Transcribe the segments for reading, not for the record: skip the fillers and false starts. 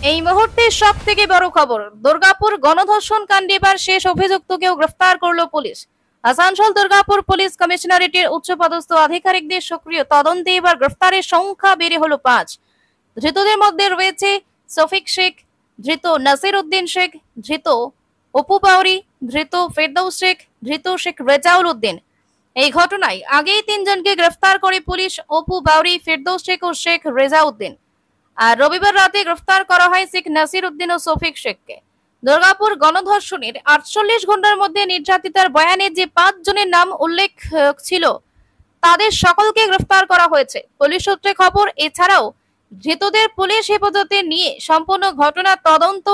এই মুহূর্তে সব থেকে বড় খবর, দুর্গাপুর গণধর্ষণ কাণ্ডে এবার শেষ অভিযুক্তকেও গ্রেফতার করল পুলিশ। আসানসোল দুর্গাপুর পুলিশ কমিশনারেটের উচ্চপদস্থ আধিকারিকদের সক্রিয় তদন্তে এবার গ্রেফতারের সংখ্যা বেড়ে হলো 5। ধৃতদের মধ্যে রয়েছে শফিক শেখ, ধৃত নাসির উদ্দিন শেখ, ধৃত অপু বাউরি, ধৃত ফেরদৌস শেখ, ধৃত শেখ রেজাউল উদ্দিন। এই ঘটনায় আগেই 3 জনকে গ্রেফতার করে পুলিশ, অপু বাউরি, ফেরদৌস শেখ ও শেখ রেজাউদ্দিন। আর রবিবার রাতে গ্রেফতার করা হয় শেখ নাসির উদ্দিন ও শফিক শেখকে। দুর্গাপুর গণধর্ষণের 48 ঘন্টার মধ্যে নির্যাতিতার বয়ানে যে 5 জনের নাম উল্লেখ ছিল তাদের সকলকে গ্রেফতার করা হয়েছে পুলিশ সূত্রে খবর। এছাড়াও ধৃতদের পুলিশ হেফাজতে নিয়ে সম্পূর্ণ ঘটনার তদন্ত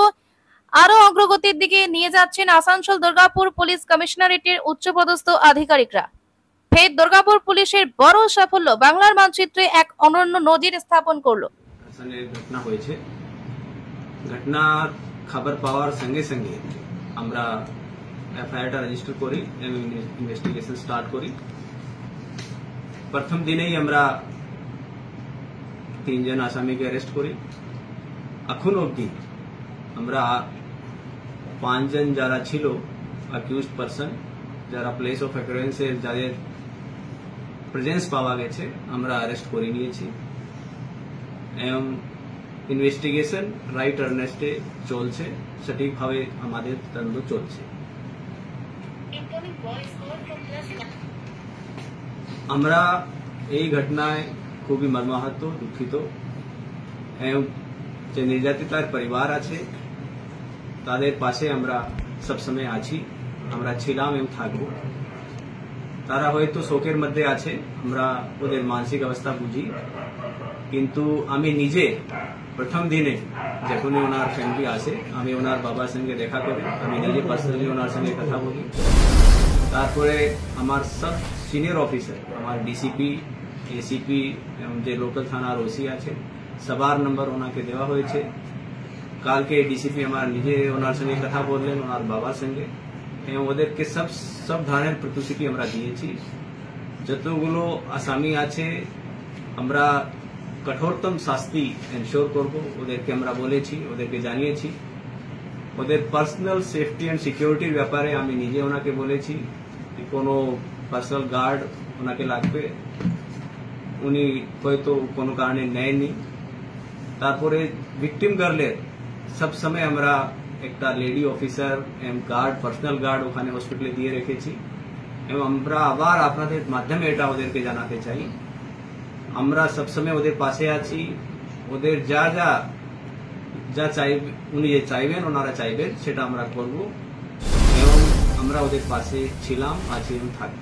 আরো অগ্রগতির দিকে নিয়ে যাচ্ছেন আসানসোল দুর্গাপুর পুলিশ কমিশনারেটের উচ্চপদস্থ আধিকারিকরা। ফের দুর্গাপুর পুলিশের বড় সাফল্য বাংলার মানচিত্রে এক অনন্য নজির স্থাপন করলো। ঘটনা হয়েছে, ঘটনার খবর পাওয়ার সঙ্গে সঙ্গে আমরা এফআইআরটা রেজিস্টার করি এবং ইনভেস্টিগেশন স্টার্ট করি। প্রথম দিনেই আমরা 3 জন আসামিকে অ্যারেস্ট করি। এখন অবধি আমরা 5 জন যারা ছিল অ্যাকিউজড পারসন, যারা প্লেস অফ অ্যাকুরেন্সে যাদের প্রেজেন্স পাওয়া গেছে আমরা অ্যারেস্ট করে নিয়েছি এবং ইনভেস্টিগেশন রাইট আর্নেস্টে চলছে, সঠিকভাবে আমাদের তদন্ত চলছে। আমরা এই ঘটনায় খুবই মর্মাহত, দুঃখিত এবং যে নির্যাতিতার পরিবার আছে তাদের পাশে আমরা সবসময় আছি, আমরা ছিলাম এবং থাকব। তারা হয়তো শোকের মধ্যে আছে, আমরা ওদের মানসিক অবস্থা বুঝি, কিন্তু আমি নিজে প্রথম দিনে যখন ওনার ফ্যামিলি আসে আমি ওনার বাবার সঙ্গে দেখা করি, আমি নিজে পার্সোনালি ওনার সঙ্গে কথা বলি। তারপরে আমার সব সিনিয়র অফিসার, আমার ডিসিপি, এসিপি এবং যে লোকাল থানার ওসি আছে সবার নম্বর ওনাকে দেওয়া হয়েছে। কালকে ডিসিপি আমার নিজে ওনার সঙ্গে কথা বললেন, ওনার বাবার সঙ্গে, এবং ওদেরকে সব ধরনের প্রতিশ্রুতি আমরা দিয়েছি। যতগুলো আসামি আছে আমরা কঠোরতম শাস্তি এনশোর করব, ওদেরকে আমরা বলেছি, ওদেরকে জানিয়েছি। ওদের পার্সোনাল সেফটি এন্ড সিকিউরিটির ব্যাপারে আমি নিজে ওনাকে বলেছি, কোনো পার্সোনাল গার্ড ওনাকে লাগবে, উনি হয়তো কোনো কারণে নেয়নি। তারপরে ভিকটিম গার্লের সব সময় আমরা একটা লেডি অফিসার এবং গার্ড, পার্সোনাল গার্ড ওখানে হসপিটালে দিয়ে রেখেছি এবং আমরা আবার আপনাদের মাধ্যমে এটা ওদেরকে জানাতে চাই, আমরা সবসময় ওদের পাশে আছি। ওদের যা চাইবে, উনি যে চাইবেন, ওনারা চাইবেন, সেটা আমরা করব এবং আমরা ওদের পাশে ছিলাম, আছি এবং থাকব।